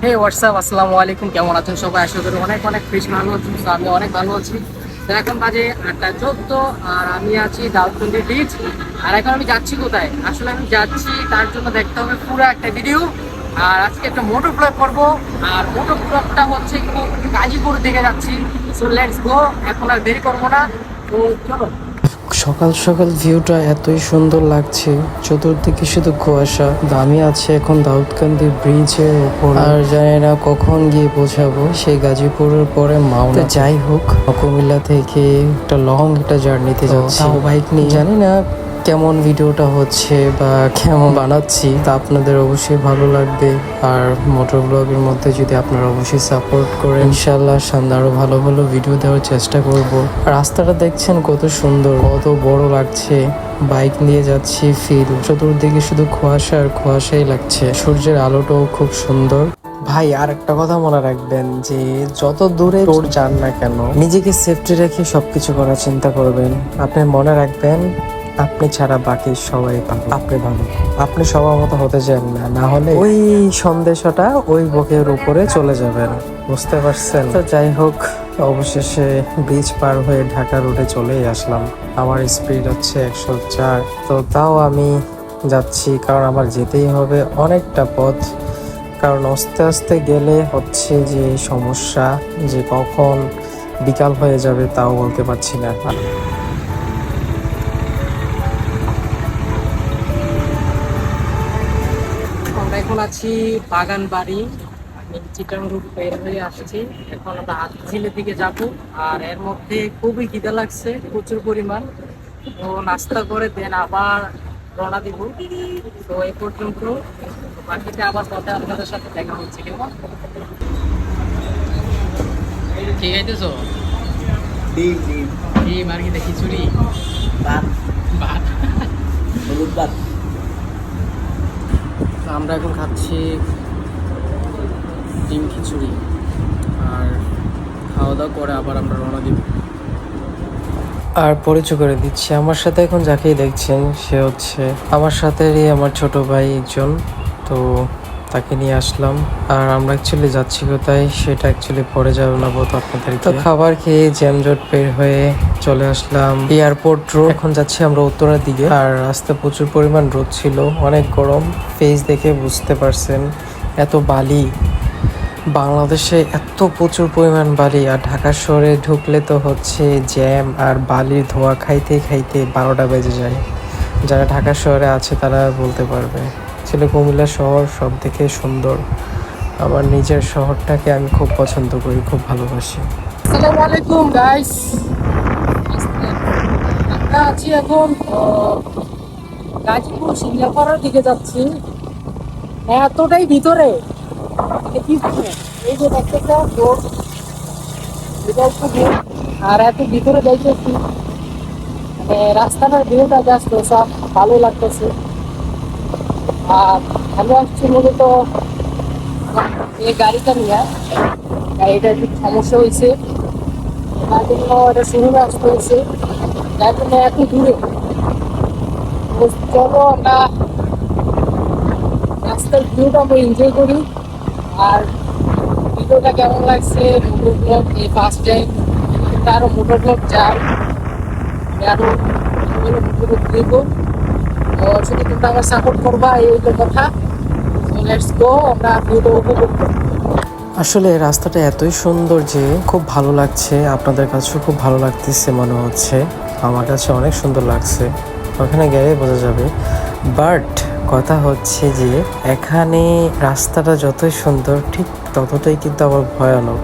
হে WhatsApp, আসসালামু আলাইকুম। কেমন আছেন সবাই? আশা করি অনেক অনেক বেশি ভালো আছেন। তো আমি অনেক ভালো আছি। তো এখন বাজে 8টা 14 আর আমি আছি দাউদকান্দি বিচ। আর এখন আমি যাচ্ছি কোথায়? আসলে আমি যাচ্ছি তার জন্য দেখতে হবে পুরো একটা ভিডিও। আর আজকে একটা মোটর ব্লগ করবো। আর মোটর ব্লগটা হচ্ছে একটু গাজীপুর দিকে যাচ্ছি। সো লেটস গো, এখন আর দেরি করবো না। তো চলো। সকাল সকাল ভিউটা এতই সুন্দর লাগছে, চতুর্দিকে শুধু কুয়াশা। আমি আছি এখন দাউদকান্দি ব্রিজের উপর, আর জানি না কখন গিয়ে পৌঁছাবো সেই গাজীপুরের পরে মাওনা। যাই হোক, কুমিল্লা থেকে একটা লং একটা জার্নিতে যাচ্ছি বাইক নিয়ে। জানি না কেমন ভিডিওটা হচ্ছে বা কেমন বানাচ্ছি, তা আপনাদের অবশ্যই ভালো লাগবে। আর মোটর ব্লগের মধ্যে যদি আপনারা অবশ্যই সাপোর্ট করেন, ইনশাল্লাহ সামনে আরো ভালো ভালো ভিডিও দেওয়ার চেষ্টা করব। রাস্তাটা দেখছেন কত সুন্দর, কত বড় লাগছে। বাইক নিয়ে যাচ্ছি, ফিল চতুর্দিকে শুধু কুয়াশা আর কুয়াশাই লাগছে। সূর্যের আলোটাও খুব সুন্দর। ভাই, আর একটা কথা মনে রাখবেন যে যত দূরে ট্যুর যান না কেন, নিজেকে সেফটি রেখে সবকিছু করার চিন্তা করবেন। আপনি মনে রাখবেন, আপনি ছাড়া বাকি সবাই ভালো। আপনি ভালো, আপনি সবার মতো হতে চান না, না হলে ওই সন্দেশটা ওই বুকের উপরে চলে যাবেন। বুঝতে পারছেন? তো যাই হোক, অবশেষে ব্রিজ পার হয়ে ঢাকা রোডে চলেই আসলাম। আমার স্পিড হচ্ছে 104। তো তাও আমি যাচ্ছি, কারণ আমার যেতেই হবে অনেকটা পথ। কারণ আস্তে আস্তে গেলে হচ্ছে যে সমস্যা, যে কখন বিকাল হয়ে যাবে তাও বলতে পারছি না। আমরা এখন আছি বাগান বাড়ি। আমি চিটাং রুট বের হয়ে আসছি। এখন আমরা হাতিঝিলের দিকে যাব। আর এর মধ্যে খুবই খিদে লাগছে প্রচুর পরিমাণ। তো নাস্তা করে দেন আবার রওনা দিব। তো এই পর্যন্ত, বাকিটা আবার পথে আপনাদের সাথে দেখা হচ্ছে। কেমন ঠিক আইতেছো? ডিম ডিম ডিম আর কি খিচুড়ি, ভাত ভাত। হলুদ ভাত। তো আমরা এখন খাচ্ছি ডিম খিচুড়ি। আর খাওয়া দাওয়া করে আবার আমরা রওনা দিব। আর পরিচয় করে দিচ্ছি, আমার সাথে এখন যাকেই দেখছেন সে হচ্ছে আমার সাথেরই আমার ছোট ভাই একজন। তো তাকে নিয়ে আসলাম। আর আমরা অ্যাকচুয়ালি যাচ্ছি কোথায় সেটা অ্যাকচুয়ালি পরে জানাবো তো আপনাদের। তো খাবার খেয়ে জ্যামজট বের হয়ে চলে আসলাম এয়ারপোর্ট রোড। এখন যাচ্ছি আমরা উত্তরার দিকে। আর রাস্তা প্রচুর পরিমাণ রোদ ছিল, অনেক গরম। ফেস দেখে বুঝতে পারছেন এত বালি। বাংলাদেশে এত প্রচুর পরিমাণ বালি, আর ঢাকা শহরে ঢুকলে তো হচ্ছে জ্যাম আর বালির ধোঁয়া খাইতে খাইতে 12টা বেজে যায়। যারা ঢাকা শহরে আছে তারা বলতে পারবে। ছিল কুমিল্লা শহর সব থেকে সুন্দর। আমার নিজের শহরটাকে আমি খুব পছন্দ করি, খুব ভালোবাসি। আসসালামু আলাইকুম গাইস। আমরা আছি এখন গাজীপুর সিঙ্গাপাড়ার দিকে যাচ্ছি। এতটাই ভিতরে, কি এই যে দেখতেছেন রোড, এটা একটু দূর। আর এত ভিতরে যাইতেছি, মানে রাস্তাটার ভিউটা জাস্ট সব ভালো লাগতেছে। আর আমি আসছি মূলত এই গাড়িটা নিয়ে। গাড়িটা একটু সমস্যা হয়েছে, তার জন্য এটা শোরুমে আসতে হয়েছে, যার জন্য এত দূরে। তো চলো আমরা রাস্তার ভিউটা আমরা এনজয় করি। আর ভিডিওটা কেমন লাগছে, মোটর ব্লগ এই ফার্স্ট টাইম আরো মোটর ব্লগ চাই, আরো মোটর ব্লগ দেখবো। তো শুধু তোমরা আমার সাপোর্ট করবা, এই হইলো কথা। লেটস গো, আমরা ভিডিও উপভোগ করি। আসলে রাস্তাটা এতই সুন্দর যে খুব ভালো লাগছে। আপনাদের কাছেও খুব ভালো লাগতেছে মনে হচ্ছে। আমার কাছে অনেক সুন্দর লাগছে, ওখানে গেলে বোঝা যাবে। বাট কথা হচ্ছে যে এখানে রাস্তাটা যতই সুন্দর ঠিক ততটাই কিন্তু আবার ভয়ানক।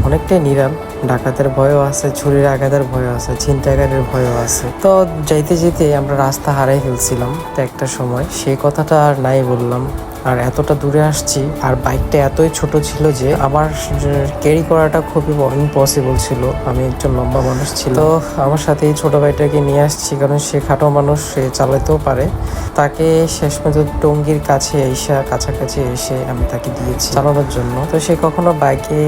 অনেকটাই নিরাম, ডাকাতের ভয়ও আছে, ছুরির আঘাতের ভয়ও আছে, ছিনতাইকারীর ভয়ও আছে। তো যাইতে যেতে আমরা রাস্তা হারাই ফেলছিলাম। তো একটা সময় সেই কথাটা আর নাই বললাম। আর এতটা দূরে আসছি, আর বাইকটা এতই ছোট ছিল যে আমার ক্যারি করাটা খুবই ইম্পসিবল ছিল। আমি একজন লম্বা মানুষ ছিল, তো আমার সাথে এই ছোট ভাইটাকে নিয়ে আসছি, কারণ সে খাটো মানুষ, সে চালাতেও পারে। তাকে শেষ পর্যন্ত টঙ্গীর কাছাকাছি এসে আমি তাকে দিয়েছি চালানোর জন্য। তো সে কখনো বাইকে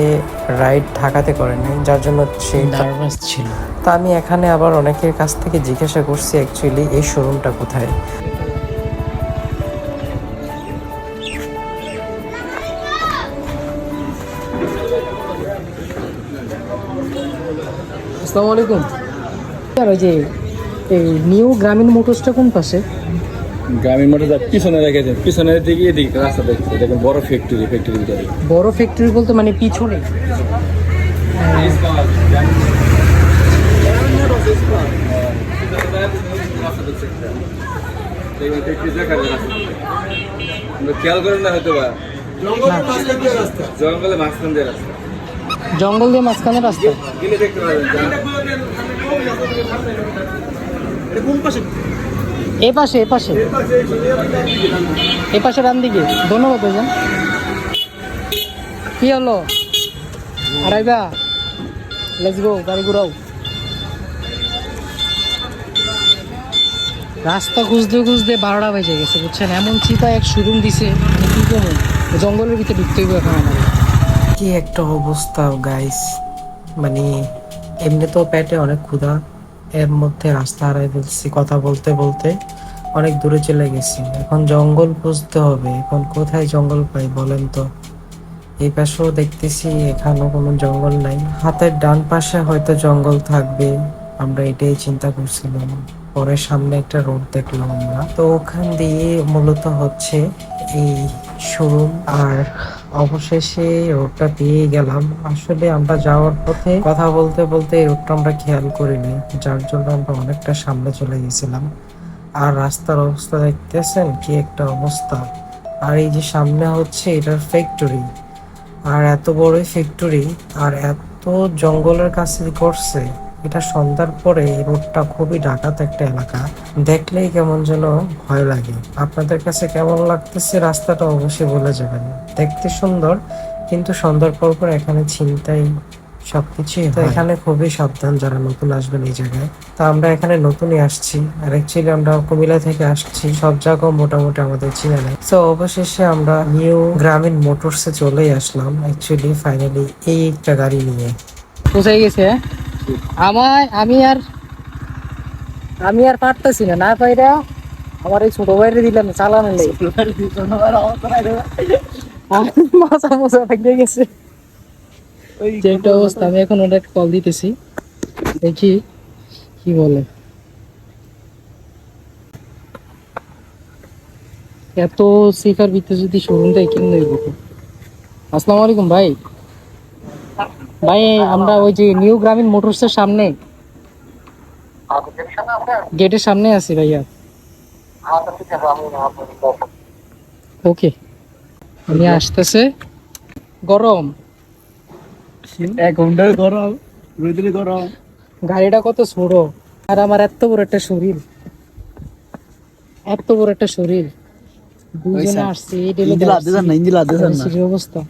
রাইড ঢাকাতে করেনি, যার জন্য সে নার্ভাস ছিল। তা আমি এখানে আবার অনেকের কাছ থেকে জিজ্ঞাসা করছি অ্যাকচুয়ালি এই শোরুমটা কোথায়। আসসালামু আলাইকুম স্যার, ওই যে এই নিউ গ্রামীণ মোটরসটা কোন পাশে? গ্রামীণ মোটর পিছনে রেখেছে, পিছনের দিকে এদিকে রাস্তা দেখছে, দেখুন বড় ফ্যাক্টরি ভিতরে। বড় ফ্যাক্টরি বলতে মানে পিছনে? খেয়াল করেন না হয়তো বা জঙ্গলে মাঝখান দিয়ে রাস্তা জঙ্গল দিয়ে মাঝখানে রাস্তা। গেলে দেখতে পাবেন। এ পাশে এ পাশে এ পাশে ডান দিকে। ধন্যবাদ ভাইজান। কি হলো আড়াইবা? লেটস গো, গাড়ি ঘুরাও। রাস্তা খুঁজতে খুঁজতে 12টা বেজে গেছে বুঝছেন। এমন চিতা এক শোরুম দিছে, মানে কি করবো, জঙ্গলের ভিতরে ঢুকতে হইব এখন আমার। কি একটা অবস্থা গাইস, মানে এমনি তো পেটে অনেক ক্ষুধা, এর মধ্যে রাস্তা হারাই ফেলছি কথা বলতে বলতে, অনেক দূরে চলে গেছি। এখন জঙ্গল খুঁজতে হবে, এখন কোথায় জঙ্গল পাই বলেন তো? এই পাশেও দেখতেছি এখানেও কোনো জঙ্গল নাই, হাতের ডান পাশে হয়তো জঙ্গল থাকবে, আমরা এটাই চিন্তা করছিলাম। পরে সামনে একটা রোড দেখলাম আমরা, তো ওখান দিয়ে মূলত হচ্ছে এই শোরুম। আর অবশেষে রোডটা পেয়ে গেলাম। আসলে আমরা যাওয়ার পথে কথা বলতে বলতে এই রোডটা আমরা খেয়াল করিনি, যার জন্য আমরা অনেকটা সামনে চলে গেছিলাম। আর রাস্তার অবস্থা দেখতেছেন কি একটা অবস্থা। আর এই যে সামনে হচ্ছে এটার ফ্যাক্টরি, আর এত বড় ফ্যাক্টরি আর এত জঙ্গলের কাছে করছে। এটা সন্ধ্যার পরে এই রোডটা খুবই ডাকাত একটা এলাকা, দেখলেই কেমন যেন ভয় লাগে। আপনাদের কাছে কেমন লাগতেছে রাস্তাটা অবশ্যই বলে যাবেন। দেখতে সুন্দর, কিন্তু সন্ধ্যার পর পর এখানে ছিনতাই সবকিছুই হয়। এখানে খুবই সাবধান যারা নতুন আসবেন এই জায়গায়। তা আমরা এখানে নতুনই আসছি, আর অ্যাকচুয়ালি আমরা কুমিল্লা থেকে আসছি, সব জায়গা মোটামুটি আমাদের চিনে নেই। তো অবশেষে আমরা নিউ গ্রামীণ মোটরসে চলেই আসলাম অ্যাকচুয়ালি ফাইনালি এই একটা গাড়ি নিয়ে। পৌঁছাই গেছে। আমি আর পারতেছি না, না পাইরা আমার এই ছোট ভাইরে দিলাম চালানো নেই, মাথা মোছা ভেঙে গেছে। যে একটা অবস্থা, আমি এখন ওটা কল দিতেছি, দেখি কি বলে। এত সিফার ভিতরে যদি শোরুম দেয় কিনে নেব। আসসালামু আলাইকুম ভাই। ভাই আমরা ওই যে নিউ গ্রামীণ মোটরসের সামনে, গেটের সামনে আছি ভাইয়া। ওকে, আমি আসতেছে। গরম, 1 ঘন্টার গরম, রোদ্রে গরম। গাড়িটা কত ছোট, আর আমার এত বড় একটা শরীর, এত বড় একটা শরীর। দুইজনে আসছে, এই ডেলে সিটির অবস্থা।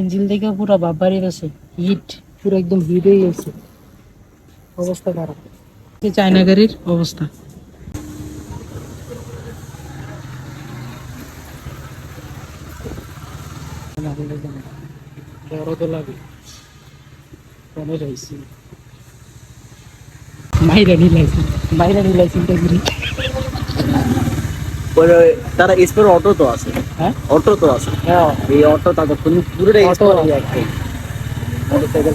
ইঞ্জিন থেকে পুরো বাবারি গেছে, হিট, পুরো একদম হিট হয়ে গেছে, অবস্থা খারাপ। এই চায়না গাড়ির অবস্থা। বড় তো লাগে, কমে যাইছি। বাইরে নিলাইছি পরে তারা স্পোর অটো তো আছে, হ্যাঁ অটো তো আছে। হ্যাঁ, এই অটো তাদের পুরোটাই অটো স্পোর আছে। মোটরসাইকেল।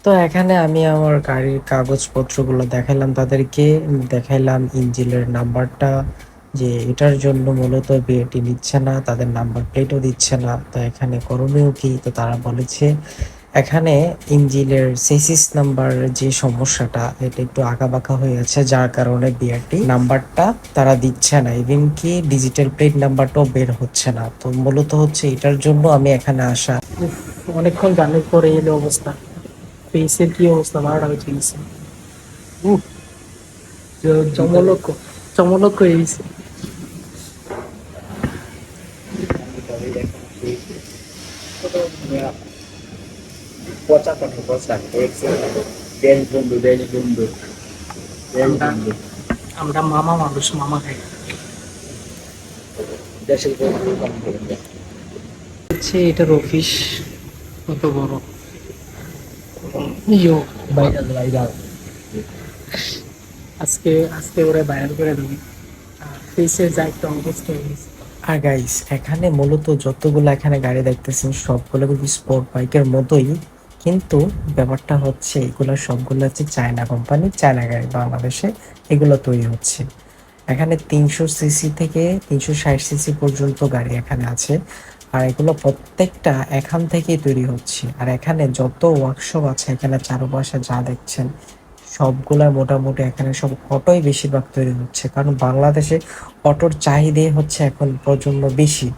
তো এখানে আমি আমার গাড়ির কাগজপত্রগুলো দেখাইলাম তাদেরকে, দেখাইলাম ইঞ্জিনের নাম্বারটা, যে এটার জন্য মূলত বিএটি নিচ্ছে না, তাদের নাম্বার প্লেটও দিচ্ছে না। তো এখানে করণীয় কি? তো তারা বলেছে এখানে ইঞ্জিনের সেসিস নাম্বার যে সমস্যাটা, এটা একটু আঁকাবাঁকা হয়ে আছে, যার কারণে বিআরটি নাম্বারটা তারা দিচ্ছে না, ইভেন কি ডিজিটাল প্লেট নাম্বারটাও বের হচ্ছে না। তো মূলত হচ্ছে এটার জন্য আমি এখানে আসা। অনেকক্ষণ গানের পরে এলো অবস্থা, ফেসের কি অবস্থা, 12টা বেজে গেছে। চমলক্ষ চমলক্ষ হয়ে গেছে। পচা কথা পচা, দেশ বন্ধু দেশ বন্ধু দেশ বন্ধু, আমরা মামা মানুষ, মামা খাই। দেশের বন্ধু কম করে দেয়। হচ্ছে এটার অফিস কত বড়, ইয়ো ভাইরাল ভাইরাল। আজকে ওরা ভাইরাল করে দেবে। ফেসের যা একটা অবস্থা হয়ে গেছে। আর গাইস এখানে মূলত যতগুলো এখানে গাড়ি দেখতেছেন সবগুলো কিন্তু স্পোর্ট বাইকের মতোই, কিন্তু ব্যাপারটা হচ্ছে এগুলো সবগুলো হচ্ছে চায়না কোম্পানি, চায়না গাড়ি বাংলাদেশে এগুলো তৈরি হচ্ছে। এখানে 300 সিসি থেকে 360 সিসি পর্যন্ত গাড়ি এখানে আছে, আর এগুলো প্রত্যেকটা এখান থেকেই তৈরি হচ্ছে। আর এখানে যত ওয়ার্কশপ আছে এখানে চারপাশে যা দেখছেন সবগুলা মোটামুটি এখানে সব অটোই বেশিরভাগ তৈরি হচ্ছে, কারণ বাংলাদেশে অটোর চাহিদাই হচ্ছে এখন প্রজন্ম বেশি,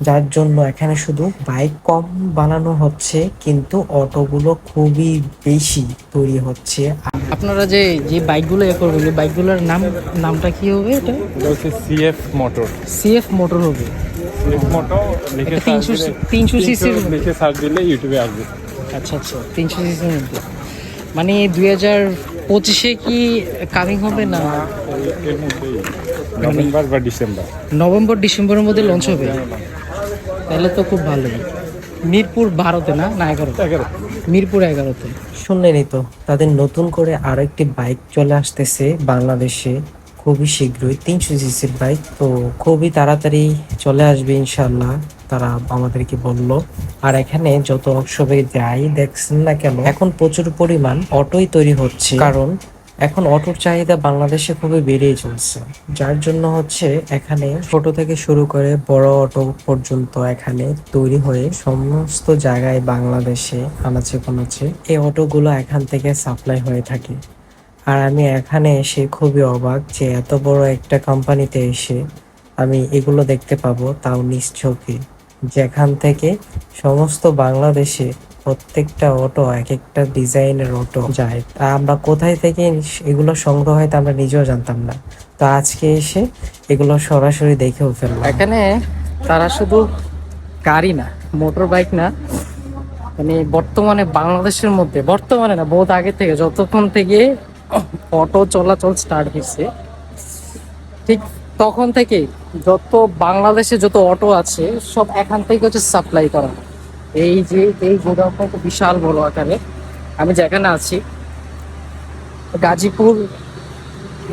যার জন্য এখানে শুধু বাইক কম বানানো হচ্ছে কিন্তু অটোগুলো খুবই বেশি তৈরি হচ্ছে। আপনারা যে যে বাইকগুলো করবেন এই বাইকগুলোর নামটা কি হবে? এটা এটা হচ্ছে সিএফ মোটর। সিএফ মোটর হবে। সিএফ মোটর লিখে এটা 300 সিসির লিখে সার্চ দিলে ইউটিউবে আসবে। আচ্ছা আচ্ছা, 300 সিসির মধ্যে। মানে 2025-এ কি কামিং হবে না? এর মধ্যেই নভেম্বর বা ডিসেম্বর। নভেম্বর ডিসেম্বরের মধ্যে লঞ্চ হবে, তাহলে তো খুব ভালোই। মিরপুর 12-তে না 11? মিরপুর 11-তে। শুনলেনই তো, তাদের নতুন করে আরো একটি বাইক চলে আসতেছে বাংলাদেশে খুবই শীঘ্রই, 300 সিসির বাইক। তো খুবই তাড়াতাড়ি চলে আসবে ইনশাল্লাহ, তারা আমাদেরকে বললো। আর এখানে যত ওয়ার্কশপে যাই দেখছেন না কেন এখন প্রচুর পরিমাণ অটোই তৈরি হচ্ছে, কারণ এখন অটোর চাহিদা বাংলাদেশে খুবই বেড়েই চলছে, যার জন্য হচ্ছে এখানে ছোট থেকে শুরু করে বড় অটো পর্যন্ত এখানে তৈরি হয়ে সমস্ত জায়গায় বাংলাদেশে আনাচে কানাচে এই অটোগুলো এখান থেকে সাপ্লাই হয়ে থাকে। আর আমি এখানে এসে খুবই অবাক যে এত বড় একটা কোম্পানিতে এসে আমি এগুলো দেখতে পাবো, তাও নিজ চোখে, যেখান থেকে সমস্ত বাংলাদেশে প্রত্যেকটা অটো এক একটা ডিজাইনের অটো যায়। তা আমরা কোথায় থেকে এগুলো সংগ্রহ হয় তা আমরা নিজেও জানতাম না, তো আজকে এসে এগুলো সরাসরি দেখেও ফেললাম। এখানে তারা শুধু গাড়ি না, মোটর বাইক না, মানে বর্তমানে বাংলাদেশের মধ্যে, বর্তমানে না বহুত আগে থেকে, যতক্ষণ থেকে অটো চলাচল স্টার্ট হয়েছে ঠিক তখন থেকে যত বাংলাদেশে যত অটো আছে সব এখান থেকে হচ্ছে সাপ্লাই করা হয়। এই যে এই গোডাউনটা তো বিশাল বড় আকারে। আমি যেখানে আছি গাজীপুর,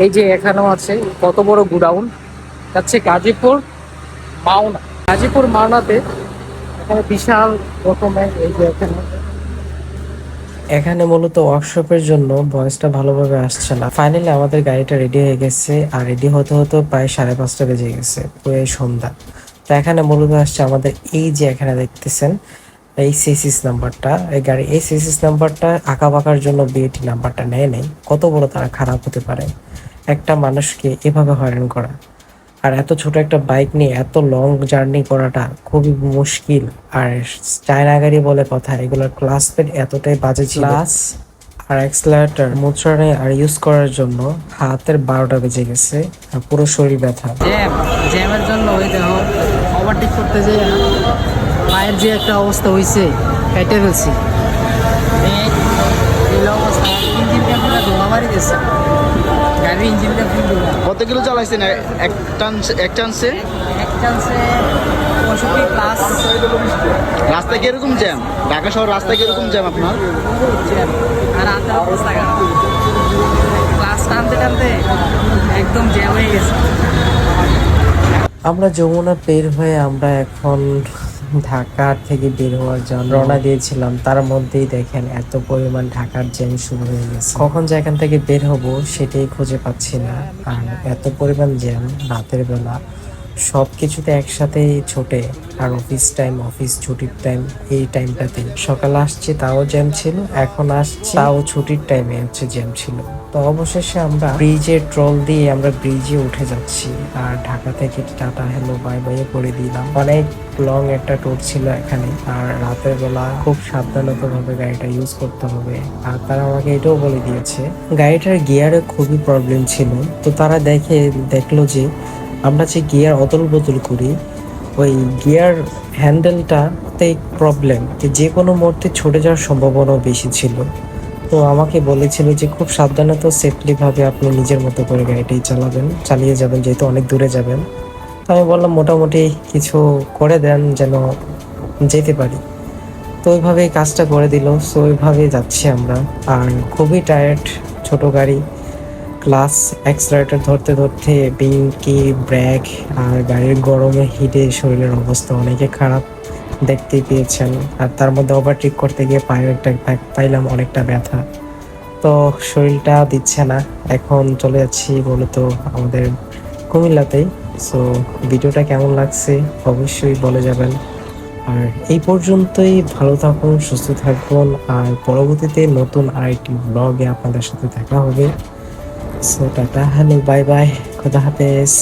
এই যে এখানেও আছে কত বড় গোডাউন, যাচ্ছে গাজীপুর মাওনা। গাজীপুর মাওনাতে এখানে বিশাল রকমের এই যে এখানে মূলত ওয়ার্কশপের জন্য ভয়েসটা ভালোভাবে আসছে না। ফাইনালি আমাদের গাড়িটা রেডি হয়ে গেছে, আর রেডি হতে হতে প্রায় 5:30 বেজে গেছে, পুরো সন্ধ্যা। তো এখানে মূলত আসছে আমাদের এই যে এখানে দেখতেছেন এই সিসিস নাম্বারটা, এই গাড়ি এই সিসিস নাম্বারটা আঁকা বাঁকার জন্য বিএটি নাম্বারটা নেয় নেই। কত বড় তারা খারাপ হতে পারে একটা মানুষকে এভাবে হয়রান করা। আর এত ছোট একটা বাইক নিয়ে এত লং জার্নি করাটা খুবই মুশকিল। আর চায়না গাড়ি বলে কথা, এগুলোর ক্লাস প্লেট এতটাই বাজে ছিল, ক্লাস আর অ্যাক্সেলারেটর মোচড়ে আর ইউজ করার জন্য হাতের 12টা বেজে গেছে, আর পুরো শরীর ব্যথা। জ্যামের জন্য ওই দেখো ওভারটেক করতে যে পায়ের যে একটা অবস্থা হয়েছে, কেটে ফেলছি। এই অবস্থা ইঞ্জিনটা পুরো ধোয়া মারি গেছে, গাড়ির ইঞ্জিনটা ফুল ধোয়া। কত কিলো চালাইছেন এক টানসে? এক চান্সে 65+। রাস্তায় কিরকম জ্যাম? ঢাকা শহর রাস্তায় কিরকম জ্যাম আপনার? জ্যাম আর হাতের অবস্থা খারাপ, ক্লাস টানতে টানতে একদম জ্যাম হয়ে গেছে। আমরা যমুনা পের হয়ে আমরা এখন ঢাকা থেকে বের হওয়ার জন্য রওনা দিয়েছিলাম, তার মধ্যেই দেখেন এত পরিমাণ ঢাকার জ্যাম শুরু হয়ে গেছে। কখন যে এখান থেকে বের হব সেটাই খুঁজে পাচ্ছি না। আর এত পরিমাণ জ্যাম রাতের বেলা, সব কিছুতে একসাথে ছোটে। আর অফিস টাইম, অফিস ছুটির টাইম, এই টাইমটাতে সকালে আসছি তাও জ্যাম ছিল, এখন আসছি তাও ছুটির টাইমে হচ্ছে জ্যাম ছিল। তো অবশেষে আমরা ব্রিজের ট্রল দিয়ে আমরা ব্রিজে উঠে যাচ্ছি, আর ঢাকা থেকে টাটা হ্যালো বাই বাই করে দিলাম। অনেক লং একটা ট্যুর ছিল এখানে, আর রাতের বেলা খুব সাবধানতা ভাবে গাড়িটা ইউজ করতে হবে। আর তারা আমাকে এটাও বলে দিয়েছে গাড়িটার গিয়ারে খুবই প্রবলেম ছিল। তো তারা দেখলো যে আমরা যে গিয়ার অদল বদল করি, ওই গিয়ার হ্যান্ডেলটাতে প্রবলেম, যে কোনো মুহূর্তে ছুটে যাওয়ার সম্ভাবনাও বেশি ছিল। তো আমাকে বলেছিল যে খুব সাবধানত সেফলি ভাবে আপনি নিজের মতো করে গাড়িটাই চালিয়ে যাবেন, যেহেতু অনেক দূরে যাবেন। তো আমি বললাম মোটামুটি কিছু করে দেন যেন যেতে পারি। তো ওইভাবেই কাজটা করে দিল। সো ওইভাবেই যাচ্ছি আমরা, আর খুবই টায়ার্ড, ছোট গাড়ি। ক্লাস অ্যাক্সিলারেটর ধরতে ধরতে বিঙ্কি ব্রেক আর গাড়ির গরমে হিটে শরীরের অবস্থা অনেকে খারাপ দেখতেই পেয়েছেন। আর তার মধ্যে ওভারটেক করতে গিয়ে পায়ে একটা পাইলাম অনেকটা ব্যথা, তো শরীরটা দিচ্ছে না। এখন চলে যাচ্ছি মূলত আমাদের কুমিল্লাতেই। সো ভিডিওটা কেমন লাগছে অবশ্যই বলে যাবেন। আর এই পর্যন্তই, ভালো থাকুন, সুস্থ থাকুন, আর পরবর্তীতে নতুন আরেকটি ব্লগে আপনাদের সাথে দেখা হবে। So tata, hello, bye bye, খোদা হাফেজ।